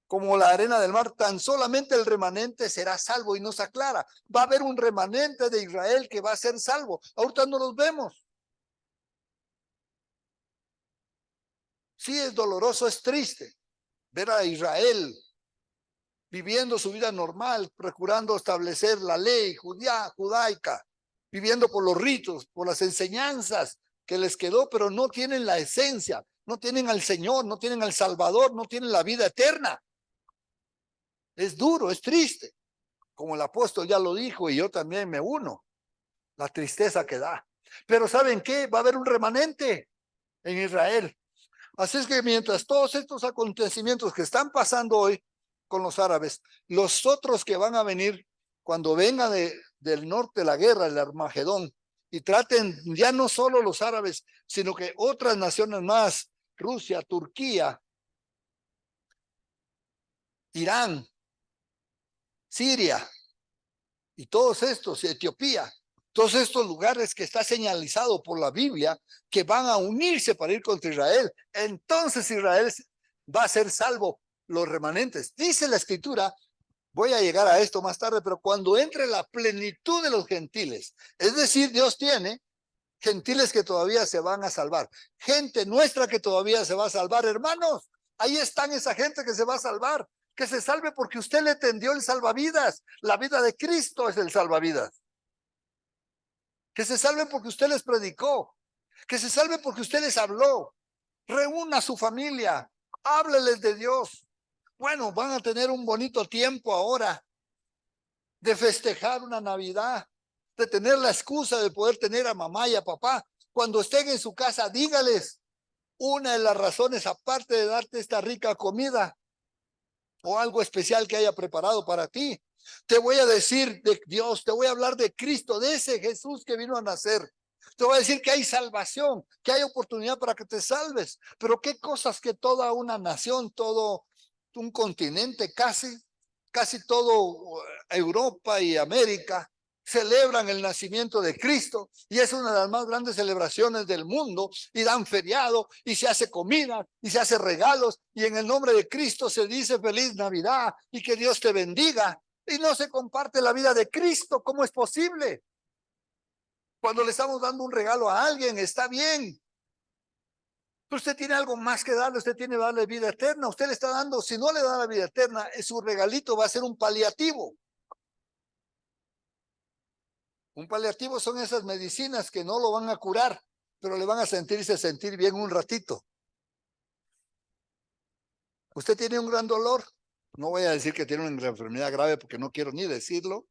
como la arena del mar, tan solamente el remanente será salvo, y nos aclara, va a haber un remanente de Israel que va a ser salvo. Ahorita no los vemos. Sí, es doloroso, es triste ver a Israel viviendo su vida normal, procurando establecer la ley judaica, viviendo por los ritos, por las enseñanzas que les quedó, pero no tienen la esencia, no tienen al Señor, no tienen al Salvador, no tienen la vida eterna. Es duro, es triste, como el apóstol ya lo dijo, y yo también me uno, la tristeza que da. Pero ¿saben qué? Va a haber un remanente en Israel. Así es que mientras todos estos acontecimientos que están pasando hoy con los árabes, los otros que van a venir cuando venga del norte la guerra, el Armagedón, y traten ya no solo los árabes, sino que otras naciones más, Rusia, Turquía, Irán, Siria, y todos estos, Etiopía, todos estos lugares que está señalizado por la Biblia que van a unirse para ir contra Israel, entonces Israel va a ser salvo, los remanentes. Dice la escritura, voy a llegar a esto más tarde, pero cuando entre la plenitud de los gentiles, es decir, Dios tiene gentiles que todavía se van a salvar, gente nuestra que todavía se va a salvar, hermanos, ahí están esa gente que se va a salvar. Que se salve porque usted le tendió el salvavidas. La vida de Cristo es el salvavidas. Que se salven porque usted les predicó. Que se salven porque usted les habló. Reúna a su familia. Hábleles de Dios. Bueno, van a tener un bonito tiempo ahora de festejar una Navidad, de tener la excusa de poder tener a mamá y a papá. Cuando estén en su casa, dígales una de las razones, aparte de darte esta rica comida o algo especial que haya preparado para ti. Te voy a decir de Dios, te voy a hablar de Cristo, de ese Jesús que vino a nacer. Te voy a decir que hay salvación, que hay oportunidad para que te salves. Pero qué cosas que toda una nación, todo un continente, casi todo Europa y América celebran el nacimiento de Cristo, y es una de las más grandes celebraciones del mundo, y dan feriado y se hace comida y se hace regalos, y en el nombre de Cristo se dice feliz Navidad y que Dios te bendiga, y no se comparte la vida de Cristo. ¿Cómo es posible? Cuando le estamos dando un regalo a alguien, está bien, pero usted tiene algo más que darle, usted tiene que darle vida eterna. Usted le está dando, si no le da la vida eterna, su regalito va a ser un paliativo. Un paliativo son esas medicinas que no lo van a curar, pero le van a sentir bien un ratito. Usted tiene un gran dolor, no voy a decir que tiene una enfermedad grave porque no quiero ni decirlo,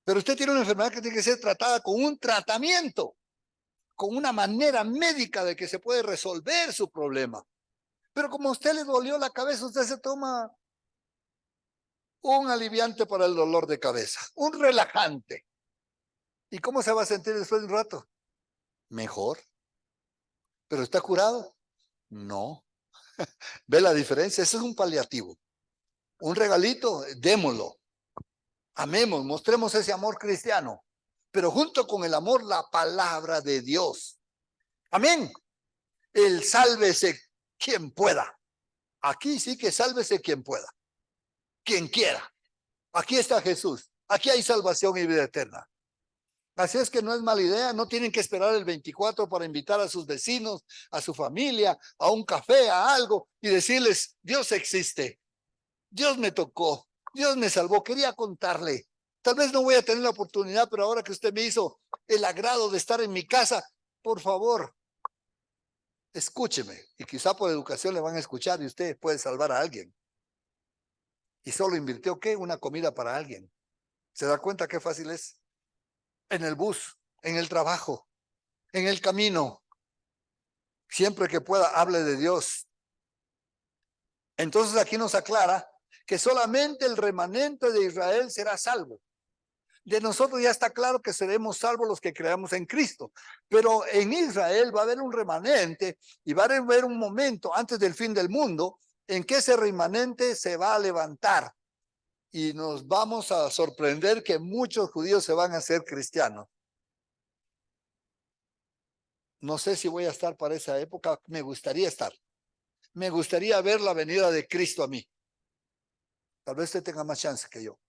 pero usted tiene una enfermedad que tiene que ser tratada con un tratamiento. con una manera médica de que se puede resolver su problema. Pero como a usted le dolió la cabeza, usted se toma un aliviante para el dolor de cabeza, un relajante. ¿Y cómo se va a sentir después de un rato? Mejor. ¿Pero está curado? No. ¿Ve la diferencia? Eso es un paliativo. Un regalito, démoslo. Amemos, mostremos ese amor cristiano. Pero junto con el amor, la palabra de Dios. Amén. El sálvese quien pueda. Aquí sí que sálvese quien pueda. Quien quiera. Aquí está Jesús. Aquí hay salvación y vida eterna. Así es que no es mala idea, no tienen que esperar el 24 para invitar a sus vecinos, a su familia, a un café, a algo y decirles, Dios existe, Dios me tocó, Dios me salvó, quería contarle. Tal vez no voy a tener la oportunidad, pero ahora que usted me hizo el agrado de estar en mi casa, por favor, escúcheme. Y quizá por educación le van a escuchar y usted puede salvar a alguien. Y solo invirtió, ¿qué? Una comida para alguien. ¿Se da cuenta qué fácil es? En el bus, en el trabajo, en el camino. Siempre que pueda, hable de Dios. Entonces aquí nos aclara que solamente el remanente de Israel será salvo. De nosotros ya está claro que seremos salvos los que creamos en Cristo. Pero en Israel va a haber un remanente y va a haber un momento antes del fin del mundo en que ese remanente se va a levantar. Y nos vamos a sorprender que muchos judíos se van a hacer cristianos. No sé si voy a estar para esa época, me gustaría estar. Me gustaría ver la venida de Cristo a mí. Tal vez usted tenga más chance que yo.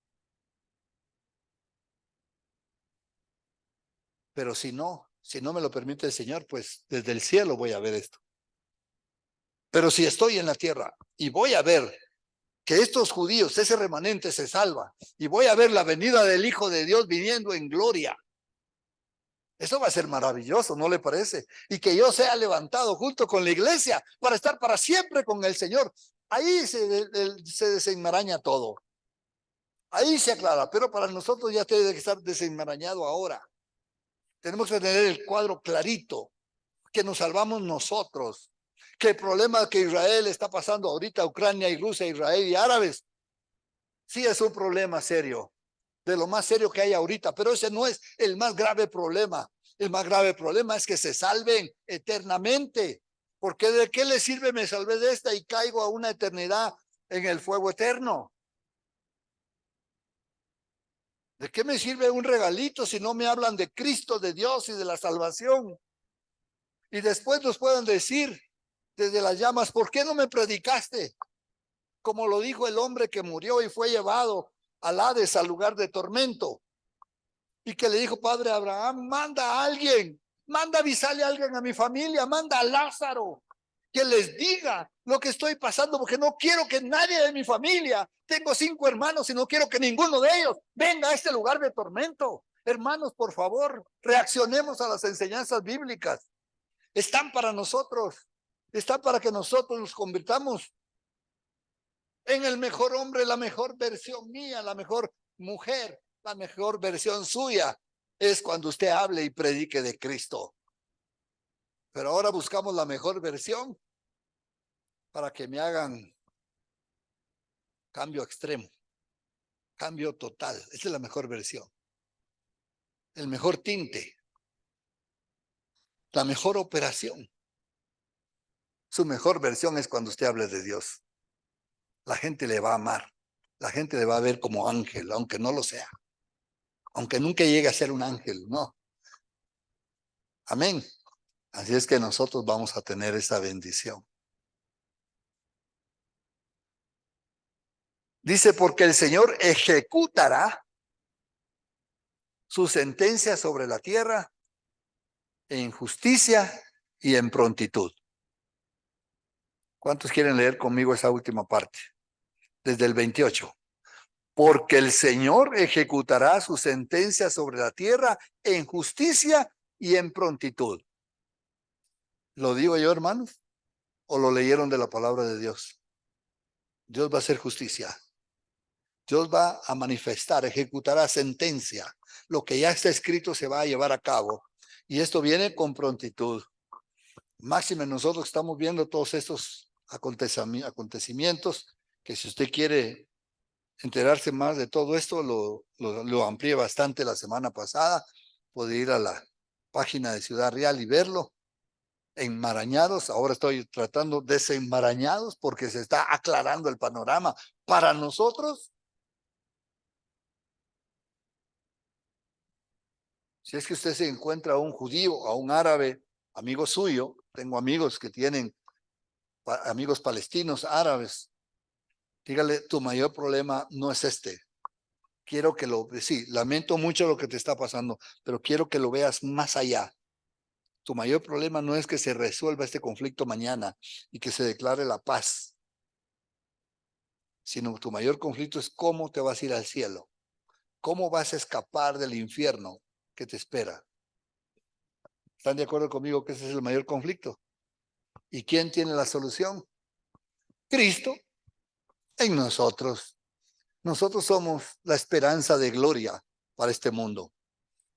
Pero si no me lo permite el Señor, pues desde el cielo voy a ver esto. Pero si estoy en la tierra y voy a ver que estos judíos, ese remanente se salva, y voy a ver la venida del Hijo de Dios viniendo en gloria, eso va a ser maravilloso, ¿no le parece? Y que yo sea levantado junto con la iglesia para estar para siempre con el Señor. Ahí se desenmaraña todo. Ahí se aclara, pero para nosotros ya tiene que estar desenmarañado ahora. Tenemos que tener el cuadro clarito, que nos salvamos nosotros, que el problema que Israel está pasando ahorita, Ucrania y Rusia, Israel y árabes, sí es un problema serio, de lo más serio que hay ahorita, pero ese no es el más grave problema. El más grave problema es que se salven eternamente, porque ¿de qué le sirve me salvé de esta y caigo a una eternidad en el fuego eterno? ¿De qué me sirve un regalito si no me hablan de Cristo, de Dios y de la salvación? Y después nos puedan decir desde las llamas, ¿por qué no me predicaste? Como lo dijo el hombre que murió y fue llevado al Hades, al lugar de tormento. Y que le dijo, Padre Abraham, manda a alguien, manda a avisarle a alguien a mi familia, manda a Lázaro, que les diga lo que estoy pasando, porque no quiero que nadie de mi familia, tengo 5 hermanos y no quiero que ninguno de ellos venga a este lugar de tormento. Hermanos, por favor, reaccionemos a las enseñanzas bíblicas. Están para nosotros, están para que nosotros nos convirtamos en el mejor hombre, la mejor versión mía, la mejor mujer, la mejor versión suya. Es cuando usted hable y predique de Cristo. Pero ahora buscamos la mejor versión para que me hagan cambio extremo, cambio total. Esa es la mejor versión. El mejor tinte, la mejor operación. Su mejor versión es cuando usted hable de Dios. La gente le va a amar. La gente le va a ver como ángel, aunque no lo sea. Aunque nunca llegue a ser un ángel, no. Amén. Así es que nosotros vamos a tener esa bendición. Dice, porque el Señor ejecutará su sentencia sobre la tierra en justicia y en prontitud. ¿Cuántos quieren leer conmigo esa última parte? Desde el 28. Porque el Señor ejecutará su sentencia sobre la tierra en justicia y en prontitud. ¿Lo digo yo, hermanos? ¿O lo leyeron de la palabra de Dios? Dios va a hacer justicia. Dios va a manifestar, ejecutará sentencia. Lo que ya está escrito se va a llevar a cabo. Y esto viene con prontitud. Máxime nosotros estamos viendo todos estos acontecimientos, que si usted quiere enterarse más de todo esto, lo amplié bastante la semana pasada. Puede ir a la página de Ciudad Real y verlo. Enmarañados, ahora estoy tratando desenmarañados porque se está aclarando el panorama para nosotros. Si es que usted se encuentra a un judío, a un árabe, amigo suyo, tengo amigos que tienen amigos palestinos, árabes, dígale, tu mayor problema no es este. Quiero que sí, lamento mucho lo que te está pasando, pero quiero que lo veas más allá. Tu mayor problema no es que se resuelva este conflicto mañana y que se declare la paz, sino tu mayor conflicto es cómo te vas a ir al cielo, cómo vas a escapar del infierno que te espera. ¿Están de acuerdo conmigo que ese es el mayor conflicto? ¿Y quién tiene la solución? Cristo en nosotros. Nosotros somos la esperanza de gloria para este mundo.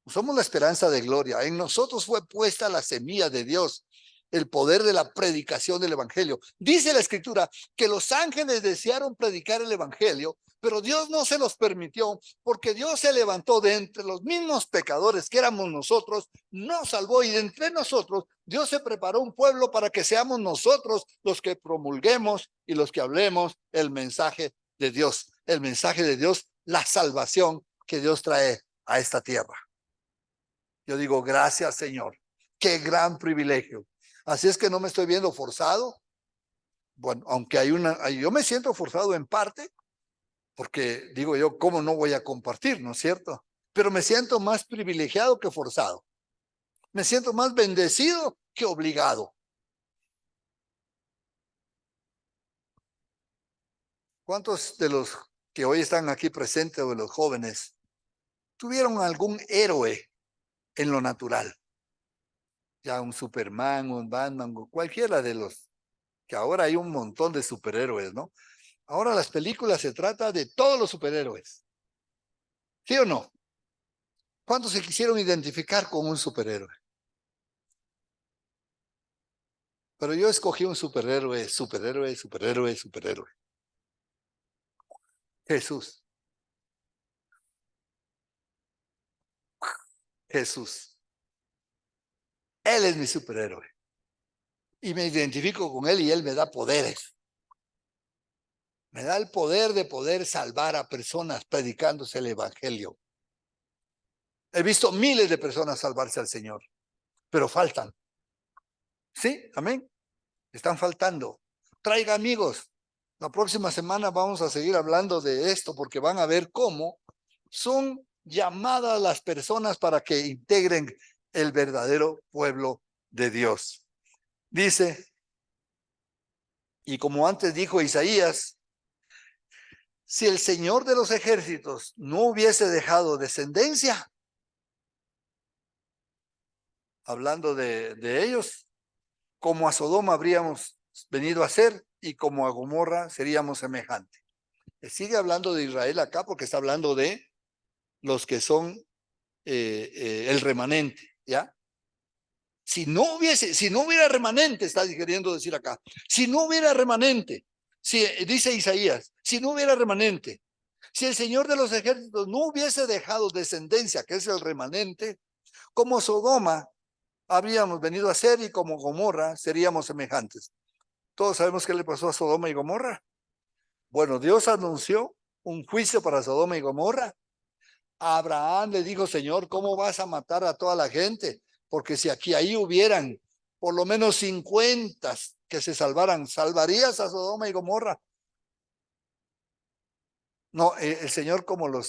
Somos la esperanza de gloria. En nosotros fue puesta la semilla de Dios, el poder de la predicación del evangelio. Dice la escritura que los ángeles desearon predicar el evangelio, pero Dios no se los permitió, porque Dios se levantó de entre los mismos pecadores que éramos nosotros, nos salvó, y de entre nosotros Dios se preparó un pueblo para que seamos nosotros los que promulguemos y los que hablemos el mensaje de Dios. El mensaje de Dios, la salvación que Dios trae a esta tierra. Yo digo, gracias, Señor. Qué gran privilegio. Así es que no me estoy viendo forzado. Bueno, aunque yo me siento forzado en parte, porque digo yo, ¿cómo no voy a compartir? ¿No es cierto? Pero me siento más privilegiado que forzado. Me siento más bendecido que obligado. ¿Cuántos de los que hoy están aquí presentes o de los jóvenes tuvieron algún héroe en lo natural? Ya un Superman, un Batman, o cualquiera de los que ahora hay un montón de superhéroes, ¿no? Ahora las películas se trata de todos los superhéroes. ¿Sí o no? ¿Cuántos se quisieron identificar con un superhéroe? Pero yo escogí un superhéroe, superhéroe, superhéroe, superhéroe. Jesús. Jesús. Él es mi superhéroe. Y me identifico con él y él me da poderes. Me da el poder de poder salvar a personas predicándose el evangelio. He visto miles de personas salvarse al Señor, pero faltan. ¿Sí? Amén. Están faltando. Traiga amigos. La próxima semana vamos a seguir hablando de esto porque van a ver cómo son llamadas las personas para que integren el verdadero pueblo de Dios. Dice, y como antes dijo Isaías, si el Señor de los ejércitos no hubiese dejado descendencia, hablando de ellos, como a Sodoma habríamos venido a ser y como a Gomorra seríamos semejantes. Sigue hablando de Israel acá porque está hablando de los que son el remanente, ¿ya? Si no hubiera remanente, está queriendo decir acá, si no hubiera remanente, dice Isaías, si no hubiera remanente, si el Señor de los ejércitos no hubiese dejado descendencia, que es el remanente, como Sodoma habríamos venido a ser y como Gomorra seríamos semejantes. Todos sabemos qué le pasó a Sodoma y Gomorra. Bueno, Dios anunció un juicio para Sodoma y Gomorra. A Abraham le dijo, Señor, ¿cómo vas a matar a toda la gente? Porque si ahí hubieran por lo menos 50 que se salvaran, ¿salvarías a Sodoma y Gomorra? No, el Señor ¿cómo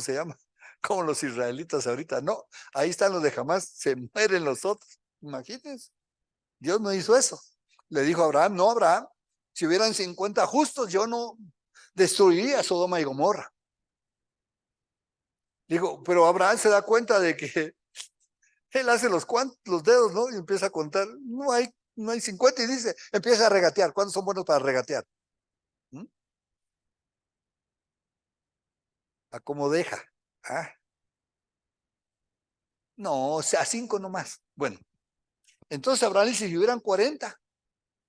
se llama? Como los israelitas ahorita. No, ahí están los de Hamás, se mueren los otros. Imagínense, Dios no hizo eso. Le dijo a Abraham, no, Abraham, si hubieran 50 justos, yo no destruiría Sodoma y Gomorra. Digo, pero Abraham se da cuenta de que él hace los dedos, ¿no? Y empieza a contar, no hay 50 y dice, empieza a regatear. ¿Cuántos son buenos para regatear? ¿Mm? A cómo deja. Ah. No, o sea, 5 nomás. Bueno, entonces Abraham dice, si hubieran 40,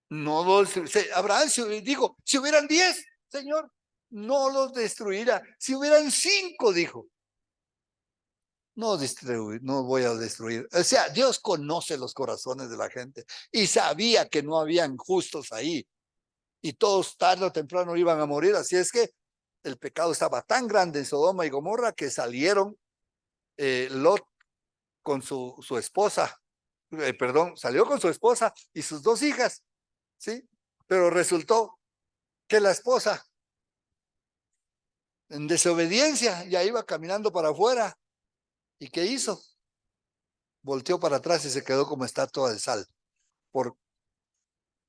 no los, Abraham dijo, si hubieran 10, Señor, no los destruirá. Si hubieran 5, dijo, no voy a destruir. O sea, Dios conoce los corazones de la gente y sabía que no habían justos ahí y todos tarde o temprano iban a morir. Así es que el pecado estaba tan grande en Sodoma y Gomorra que salieron Lot con su esposa, perdón, salió con su esposa y sus 2 hijas, ¿sí? Pero resultó que la esposa, en desobediencia, ya iba caminando para afuera. ¿Y qué hizo? Volteó para atrás y se quedó como estatua de sal por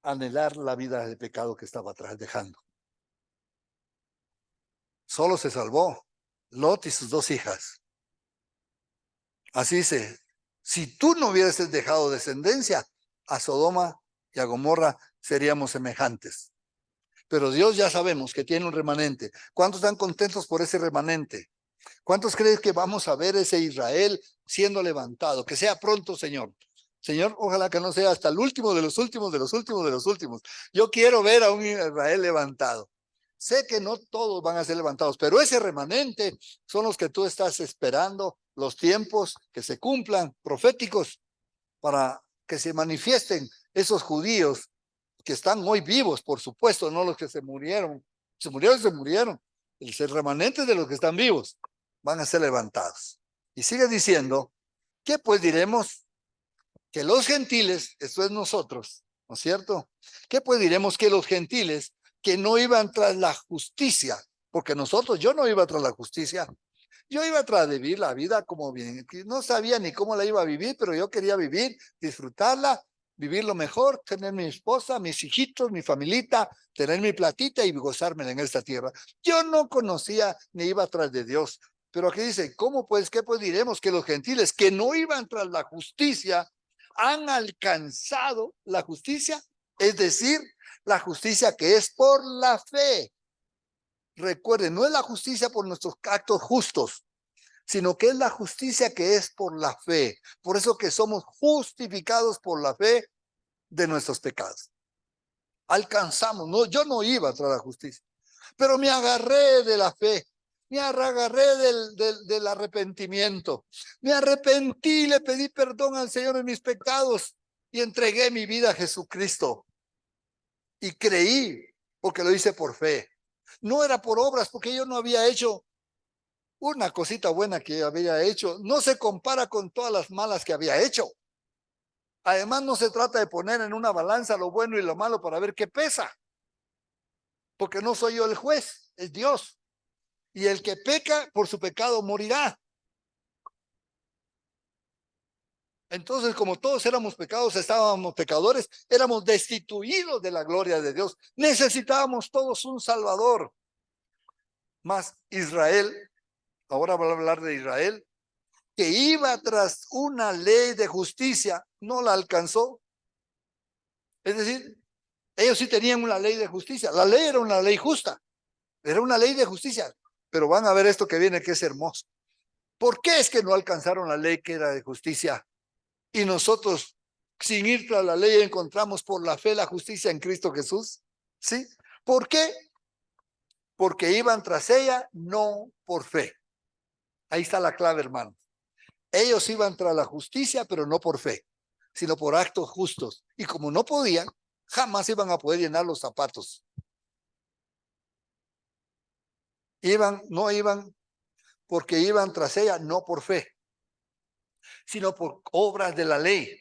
anhelar la vida de pecado que estaba atrás dejando. Solo se salvó Lot y sus 2 hijas. Así dice, si tú no hubieras dejado descendencia, a Sodoma y a Gomorra seríamos semejantes. Pero Dios ya sabemos que tiene un remanente. ¿Cuántos están contentos por ese remanente? ¿Cuántos creen que vamos a ver ese Israel siendo levantado? Que sea pronto, Señor. Señor, ojalá que no sea hasta el último de los últimos, de los últimos, de los últimos. Yo quiero ver a un Israel levantado. Sé que no todos van a ser levantados, pero ese remanente son los que tú estás esperando, los tiempos que se cumplan, proféticos, para que se manifiesten esos judíos que están hoy vivos, por supuesto, no los que se murieron. Se murieron. El remanente de los que están vivos van a ser levantados. Y sigue diciendo, ¿qué pues diremos? Que los gentiles, esto es nosotros, ¿no es cierto? ¿Qué pues diremos? Que los gentiles que no iban tras la justicia, porque nosotros, yo no iba tras la justicia, yo iba tras de vivir la vida como bien, no sabía ni cómo la iba a vivir, pero yo quería vivir, disfrutarla, vivir lo mejor, tener mi esposa, mis hijitos, mi familita, tener mi platita y gozármela en esta tierra. Yo no conocía ni iba tras de Dios. Pero aquí dice, ¿cómo pues, qué pues diremos? Que los gentiles que no iban tras la justicia han alcanzado la justicia, es decir, la justicia que es por la fe. Recuerden, no es la justicia por nuestros actos justos, sino que es la justicia que es por la fe. Por eso que somos justificados por la fe de nuestros pecados. Alcanzamos, no, yo no iba tras la justicia, pero me agarré de la fe, me agarré del arrepentimiento, me arrepentí, le pedí perdón al Señor de mis pecados y entregué mi vida a Jesucristo y creí porque lo hice por fe. No era por obras, porque yo no había hecho una cosita buena que había hecho. No se compara con todas las malas que había hecho. Además, no se trata de poner en una balanza lo bueno y lo malo para ver qué pesa, porque no soy yo el juez, es Dios. Y el que peca por su pecado morirá. Entonces, como todos éramos pecados, estábamos pecadores, éramos destituidos de la gloria de Dios. Necesitábamos todos un Salvador. Mas Israel, ahora voy a hablar de Israel, que iba tras una ley de justicia, no la alcanzó. Es decir, ellos sí tenían una ley de justicia. La ley era una ley justa, era una ley de justicia. Pero van a ver esto que viene, que es hermoso. ¿Por qué es que no alcanzaron la ley que era de justicia? Y nosotros, sin ir tras la ley, encontramos por la fe la justicia en Cristo Jesús. ¿Sí? ¿Por qué? Porque iban tras ella, no por fe. Ahí está la clave, hermano. Ellos iban tras la justicia, pero no por fe, sino por actos justos. Y como no podían, jamás iban a poder llenar los zapatos. No iban porque iban tras ella, no por fe, sino por obras de la ley,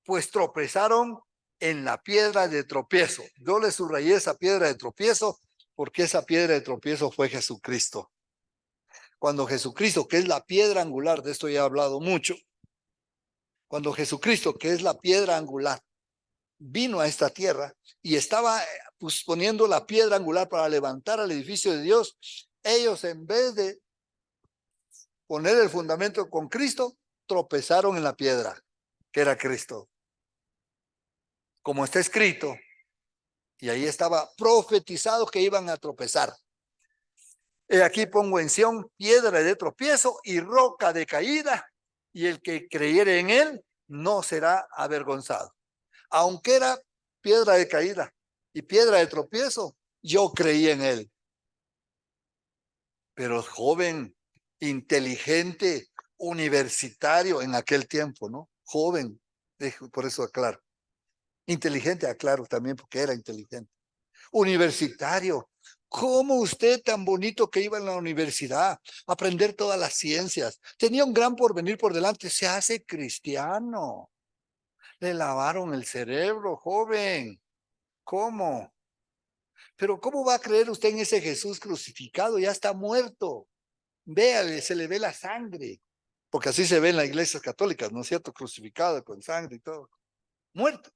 pues tropezaron en la piedra de tropiezo. Yo le subrayé esa piedra de tropiezo porque esa piedra de tropiezo fue Jesucristo. Cuando Jesucristo, que es la piedra angular, de esto ya he hablado mucho, cuando Jesucristo, que es la piedra angular, vino a esta tierra y estaba pues, poniendo la piedra angular para levantar al edificio de Dios, ellos en vez de poner el fundamento con Cristo, tropezaron en la piedra, que era Cristo. Como está escrito, y ahí estaba profetizado que iban a tropezar. Aquí pongo en Sión piedra de tropiezo y roca de caída, y el que creyere en él no será avergonzado. Aunque era piedra de caída y piedra de tropiezo, yo creí en él. Pero joven, inteligente, universitario en aquel tiempo, ¿no? Joven, por eso aclaro. Inteligente, aclaro también porque era inteligente. Universitario, ¿cómo usted tan bonito que iba en la universidad a aprender todas las ciencias? Tenía un gran porvenir por delante, se hace cristiano. Le lavaron el cerebro, joven. ¿Cómo? Pero ¿cómo va a creer usted en ese Jesús crucificado? Ya está muerto. Véale, se le ve la sangre. Porque así se ve en las iglesias católicas, ¿no es cierto? Crucificado con sangre y todo. Muerto.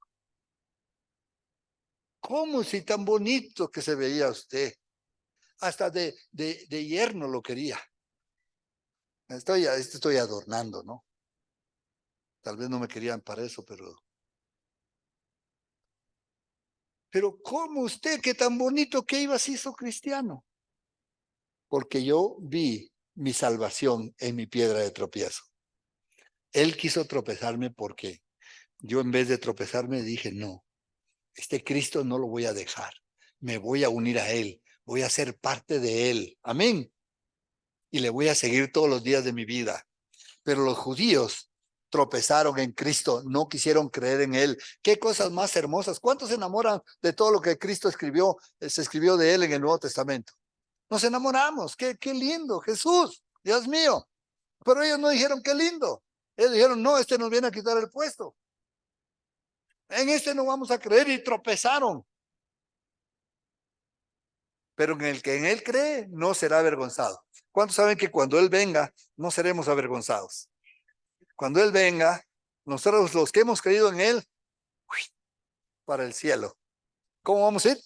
¿Cómo si tan bonito que se veía usted? Hasta de yerno lo quería. Estoy adornando, ¿no? Tal vez no me querían para eso, pero ¿cómo usted que tan bonito que iba se hizo cristiano? Porque yo vi mi salvación en mi piedra de tropiezo. Él quiso tropezarme porque yo en vez de tropezarme dije, no, este Cristo no lo voy a dejar, me voy a unir a Él, voy a ser parte de Él, amén. Y le voy a seguir todos los días de mi vida. Pero los judíos tropezaron en Cristo, no quisieron creer en Él. Qué cosas más hermosas. ¿Cuántos se enamoran de todo lo que Cristo escribió? Se escribió de Él en el Nuevo Testamento. Nos enamoramos, qué lindo, Jesús, Dios mío. Pero ellos no dijeron qué lindo. Ellos dijeron, no, este nos viene a quitar el puesto. En este no vamos a creer y tropezaron. Pero en el que en él cree no será avergonzado. ¿Cuántos saben que cuando él venga no seremos avergonzados? Cuando él venga, nosotros los que hemos creído en él, para el cielo. ¿Cómo vamos a ir?